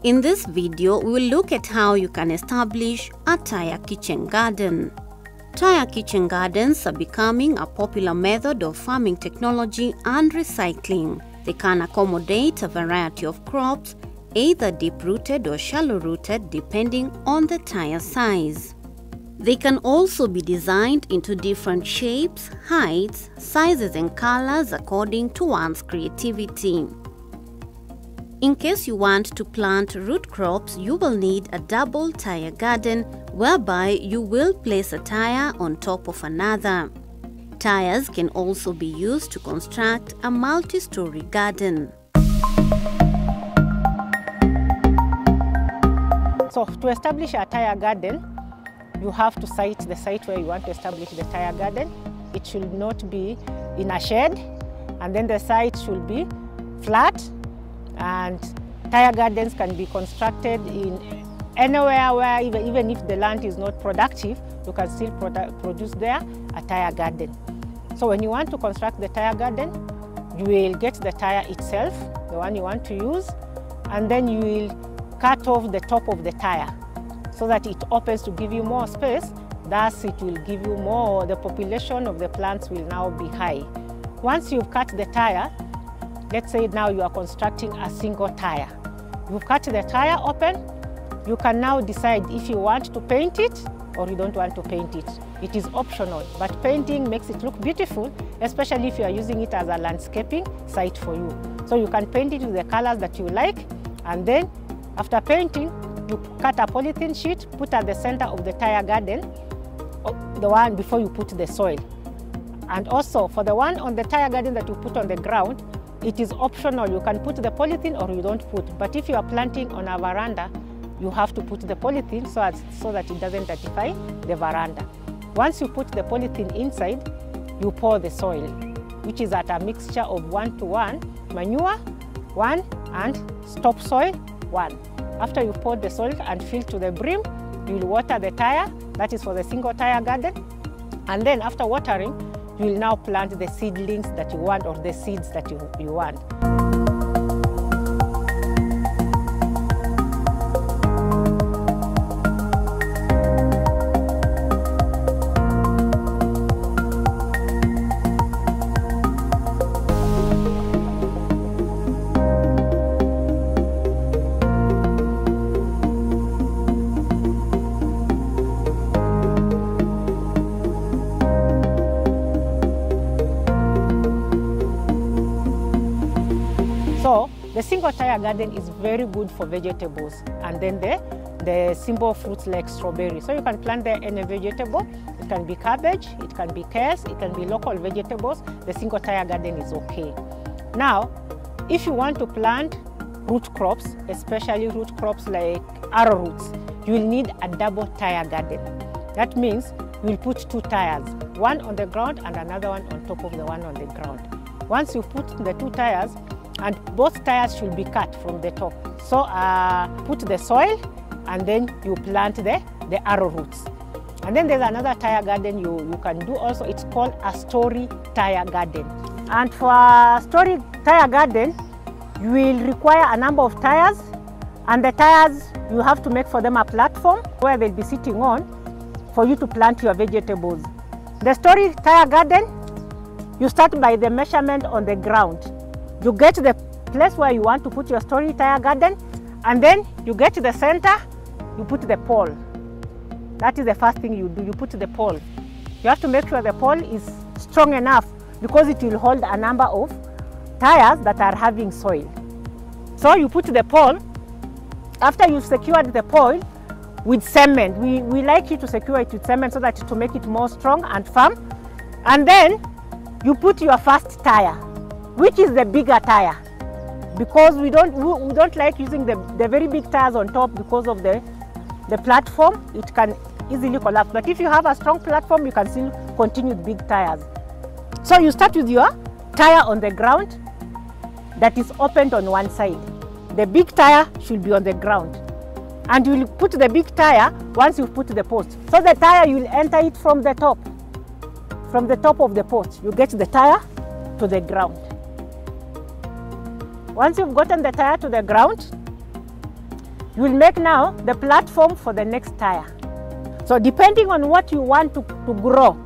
In this video, we will look at how you can establish a Tyre kitchen garden. Tyre kitchen gardens are becoming a popular method of farming technology and recycling. They can accommodate a variety of crops, either deep-rooted or shallow-rooted depending on the Tyre size. They can also be designed into different shapes, heights, sizes and colors according to one's creativity. In case you want to plant root crops, you will need a double Tyre garden whereby you will place a Tyre on top of another. Tyres can also be used to construct a multi-story garden. So to establish a Tyre garden, you have to cite the site where you want to establish the Tyre garden. It should not be in a shed, and then the site should be flat. And Tyre gardens can be constructed in anywhere where even if the land is not productive, you can still produce there a Tyre garden. So when you want to construct the Tyre garden, you will get the Tyre itself, the one you want to use, and then you will cut off the top of the Tyre so that it opens to give you more space. Thus it will give you more, the population of the plants will now be high. Once you've cut the Tyre, let's say now you are constructing a single Tyre. You've cut the Tyre open, you can now decide if you want to paint it or you don't want to paint it. It is optional, but painting makes it look beautiful, especially if you are using it as a landscaping site for you. So you can paint it with the colors that you like, and then after painting, you cut a polythene sheet, put at the center of the Tyre garden, the one before you put the soil. And also for the one on the Tyre garden that you put on the ground, it is optional. You can put the polythene or you don't put. But if you are planting on a veranda, you have to put the polythene so that it doesn't dirtify the veranda. Once you put the polythene inside, you pour the soil, which is at a mixture of 1:1, manure 1 and topsoil 1. After you pour the soil and fill to the brim, you will water the Tyre. That is for the single Tyre garden. And then after watering, you will now plant the seedlings that you want, or the seeds that you want. So the single Tyre garden is very good for vegetables, and then the simple fruits like strawberry. So you can plant there any vegetable. It can be cabbage, it can be pears, it can be local vegetables. The single Tyre garden is okay. Now, if you want to plant root crops, especially root crops like arrowroots, you will need a double Tyre garden. That means you will put 2 Tyres, one on the ground and another one on top of the one on the ground. Once you put the 2 Tyres, and both Tyres should be cut from the top. So put the soil and then you plant the arrowroots. And then there's another Tyre garden you can do also. It's called a story Tyre garden. And for a story Tyre garden, you will require a number of Tyres, and the Tyres, you have to make for them a platform where they'll be sitting on for you to plant your vegetables. The story Tyre garden, you start by the measurement on the ground. You get the place where you want to put your story Tyre garden, and then you get to the center, you put the pole. That is the first thing you do, you put the pole. You have to make sure the pole is strong enough because it will hold a number of Tyres that are having soil. So you put the pole. After you've secured the pole with cement, we like you to secure it with cement so that to make it more strong and firm. And then you put your first Tyre, which is the bigger Tyre, because we don't like using the very big Tyres on top because of the platform. It can easily collapse. But if you have a strong platform, you can still continue with big Tyres. So you start with your Tyre on the ground that is opened on one side. The big Tyre should be on the ground. And you will put the big Tyre once you put the post. So the Tyre, you will enter it from the top. From the top of the post, you get the Tyre to the ground. Once you've gotten the Tyre to the ground, you will make now the platform for the next tire. So depending on what you want to grow,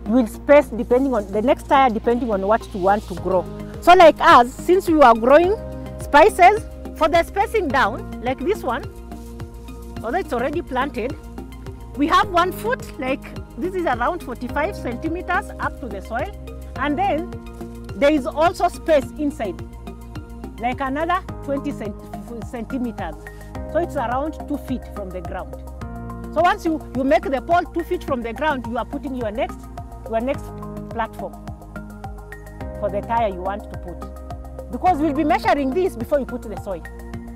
you will space depending on the next tire, depending on what you want to grow. So like us, since we are growing spices, for the spacing down, like this one, although it's already planted, we have 1 foot, like this is around 45 centimeters up to the soil. And then there is also space inside, like another 20 centimeters. So it's around 2 feet from the ground. So once you make the pole 2 feet from the ground, you are putting your next platform for the tire you want to put. Because we'll be measuring this before you put the soil.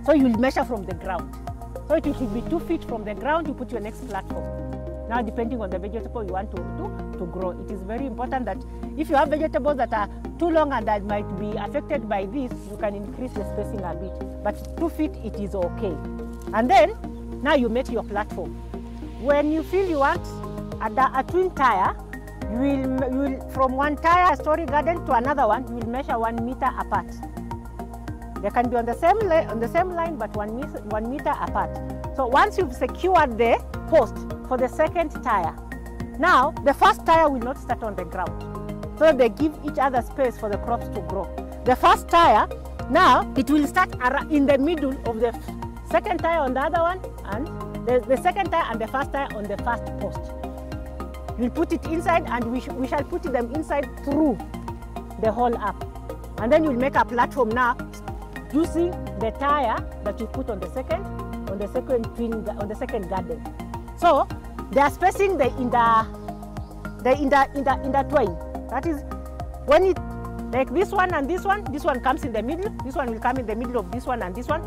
So you'll measure from the ground. So it will be 2 feet from the ground, you put your next platform. Now depending on the vegetable you want to grow, it is very important that if you have vegetables that are too long and that might be affected by this, you can increase the spacing a bit. But 2 feet, it is okay. And then, now you make your platform. When you feel you want a twin tire, you will from one tire, Tyre Garden, to another one, you will measure 1 meter apart. They can be on the same line, but 1 meter apart. So once you've secured the post for the second tire, now the first tire will not start on the ground. So they give each other space for the crops to grow. The first tire, now it will start in the middle of the second tire on the other one, and the second tire and the first tire on the first post. We'll put it inside, and we shall put them inside through the hole up. And then you'll make a platform now using the tire that you put on the second garden. So they are spacing in the twine. That is when it like this one and this one comes in the middle, this one will come in the middle of this one, and this one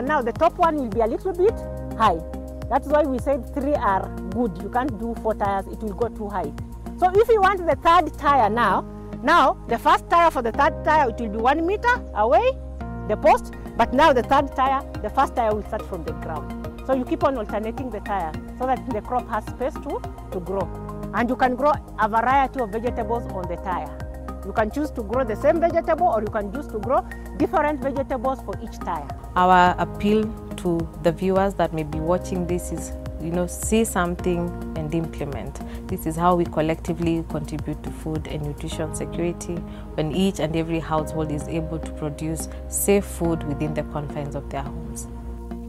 now the top one will be a little bit high. That's why we said 3 are good. You can't do 4 tires, it will go too high. So if you want the third tire now the first tire for the third tire, it will be 1 meter away, the post, but now the third tire, the first tire will start from the ground. So you keep on alternating the tire so that the crop has space to grow. And you can grow a variety of vegetables on the tire. You can choose to grow the same vegetable, or you can choose to grow different vegetables for each tire. Our appeal to the viewers that may be watching this is, see something and implement. This is how we collectively contribute to food and nutrition security, when each and every household is able to produce safe food within the confines of their homes.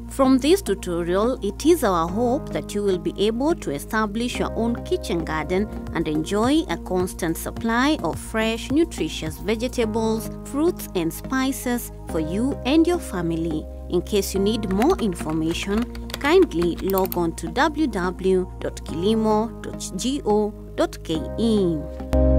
From this tutorial, it is our hope that you will be able to establish your own kitchen garden and enjoy a constant supply of fresh, nutritious vegetables, fruits and spices for you and your family. In case you need more information, kindly log on to www.kilimo.go.ke.